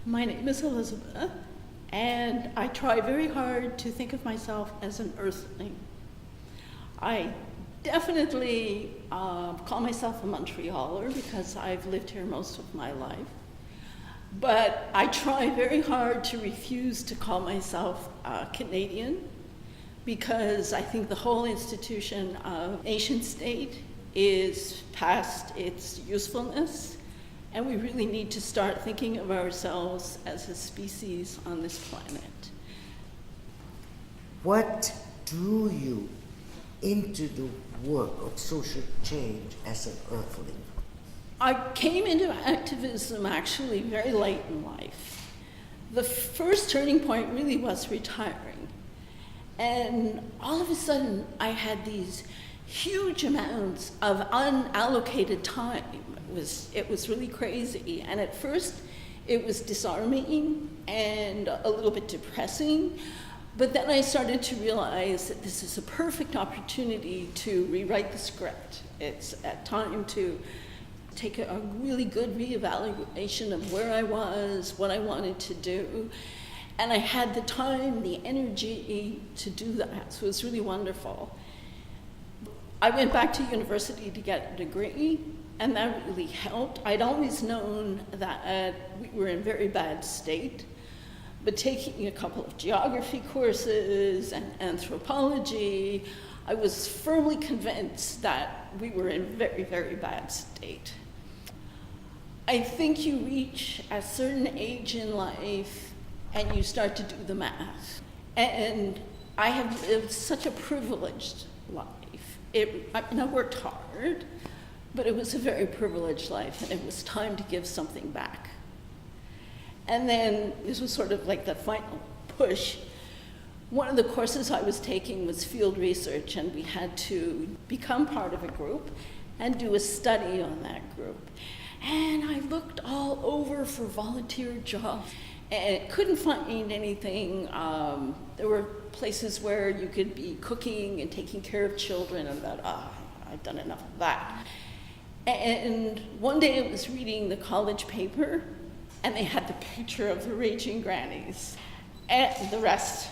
My name is Elizabeth, and I try very hard to think of myself as an earthling. I definitely call myself a Montrealer because I've lived here most of my life. But I try very hard to refuse to call myself Canadian because I think the whole institution of nation state is past its usefulness. And we really need to start thinking of ourselves as a species on this planet. What drew you into the work of social change as an earthling? I came into activism actually very late in life. The first turning point really was retiring. And all of a sudden, I had these huge amounts of unallocated time. It was really crazy. And at first, it was disarming and a little bit depressing. But then I started to realize that this is a perfect opportunity to rewrite the script. It's a time to take a really good reevaluation of where I was, what I wanted to do. And I had the time, the energy to do that. So it was really wonderful. I went back to university to get a degree, and that really helped. I'd always known that we were in very bad state, but taking a couple of geography courses and anthropology, I was firmly convinced that we were in very, very bad state. I think you reach a certain age in life and you start to do the math. And I have lived such a privileged life. I worked hard, but it was a very privileged life, and it was time to give something back. And then this was sort of like the final push. One of the courses I was taking was field research, and we had to become part of a group and do a study on that group. And I looked all over for volunteer jobs and couldn't find anything. There were places where you could be cooking and taking care of children, and I thought, I've done enough of that. And one day I was reading the college paper, and they had the picture of the raging grannies. And the rest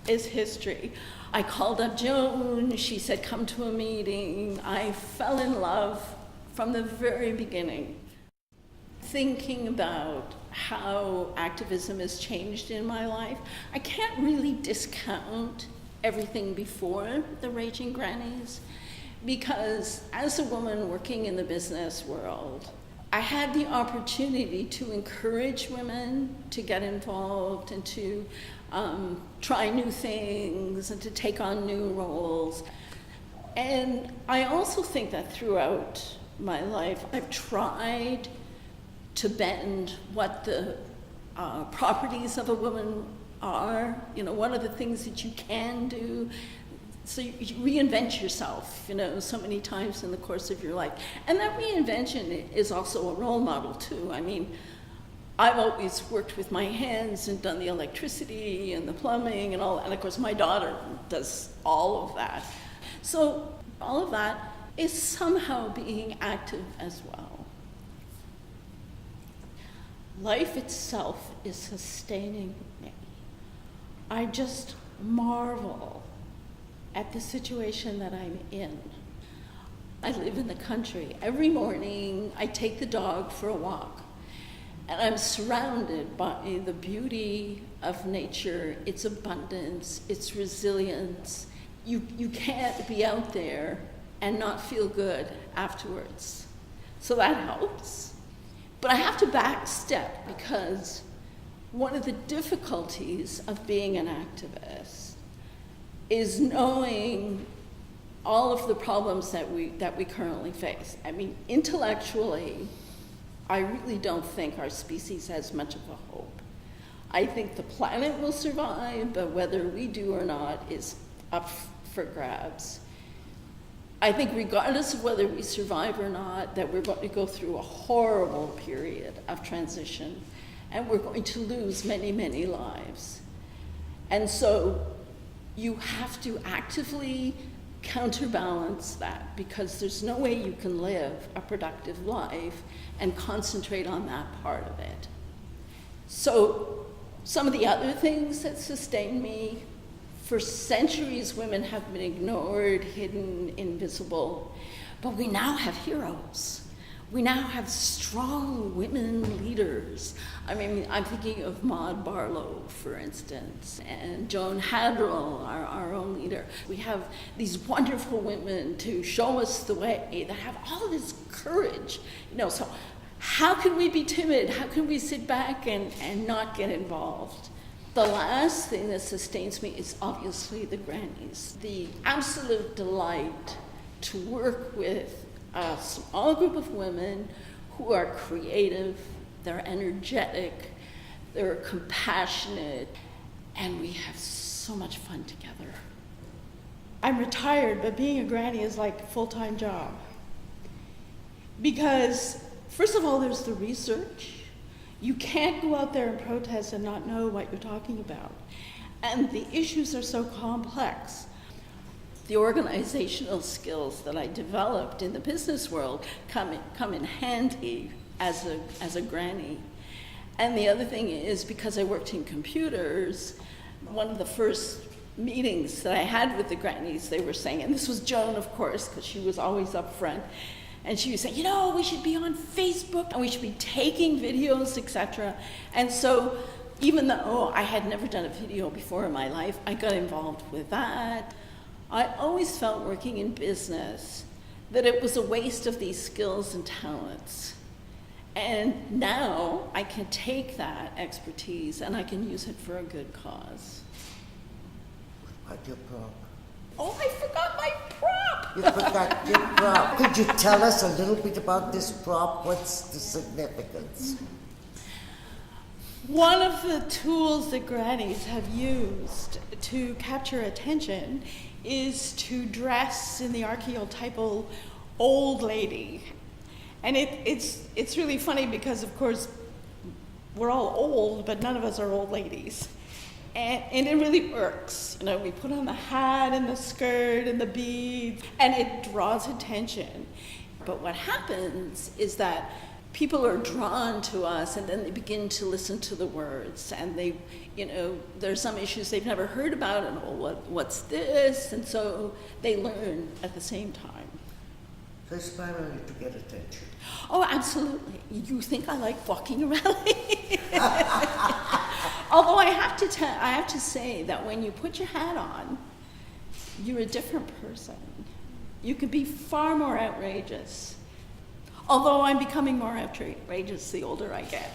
is history. I called up Joan, she said, come to a meeting. I fell in love from the very beginning. Thinking about how activism has changed in my life, I can't really discount everything before the raging grannies, because as a woman working in the business world, I had the opportunity to encourage women to get involved and to try new things and to take on new roles. And I also think that throughout my life, I've tried to bend what the properties of a woman are, what are the things that you can do. So you reinvent yourself, so many times in the course of your life. And that reinvention is also a role model too. I mean, I've always worked with my hands and done the electricity and the plumbing and all that. And of course, my daughter does all of that. So all of that is somehow being active as well. Life itself is sustaining me. I just marvel at the situation that I'm in. I live in the country. Every morning I take the dog for a walk, and I'm surrounded by the beauty of nature, its abundance, its resilience. You can't be out there and not feel good afterwards. So that helps. But I have to backstep, because one of the difficulties of being an activist is knowing all of the problems that we currently face. I mean, intellectually, I really don't think our species has much of a hope. I think the planet will survive, but whether we do or not is up for grabs. I think regardless of whether we survive or not, that we're going to go through a horrible period of transition, and we're going to lose many, many lives. And so you have to actively counterbalance that, because there's no way you can live a productive life and concentrate on that part of it. So some of the other things that sustain me, for centuries women have been ignored, hidden, invisible, but we now have heroes. We now have strong women leaders. I mean, I'm thinking of Maud Barlow, for instance, and Joan Hadrell, our own leader. We have these wonderful women to show us the way that have all this courage. So how can we be timid? How can we sit back and not get involved? The last thing that sustains me is obviously the grannies. The absolute delight to work with a small group of women who are creative, they're energetic, they're compassionate, and we have so much fun together. I'm retired, but being a granny is like a full-time job. Because, first of all, there's the research. You can't go out there and protest and not know what you're talking about. And the issues are so complex. The organizational skills that I developed in the business world come in handy as a granny. And the other thing is, because I worked in computers, one of the first meetings that I had with the grannies, they were saying, and this was Joan, of course, because she was always up front, and she was saying, we should be on Facebook, and we should be taking videos, etc. And so, even though I had never done a video before in my life, I got involved with that. I always felt working in business that it was a waste of these skills and talents. And now I can take that expertise and I can use it for a good cause. What about your prop? Oh, I forgot my prop! You forgot your prop. Could you tell us a little bit about this prop? What's the significance? One of the tools that grannies have used to capture attention is to dress in the archetypal old lady. And it's really funny because, of course, we're all old, but none of us are old ladies. And it really works. We put on the hat and the skirt and the beads, and it draws attention. But what happens is that people are drawn to us, and then they begin to listen to the words, and there's some issues they've never heard about, and what's this? And so they learn at the same time. So it's primarily to get attention. Oh, absolutely. You think I like walking around? Although I have to say that when you put your hat on, you're a different person. You can be far more outrageous. Although I'm becoming more outrageous the older I get.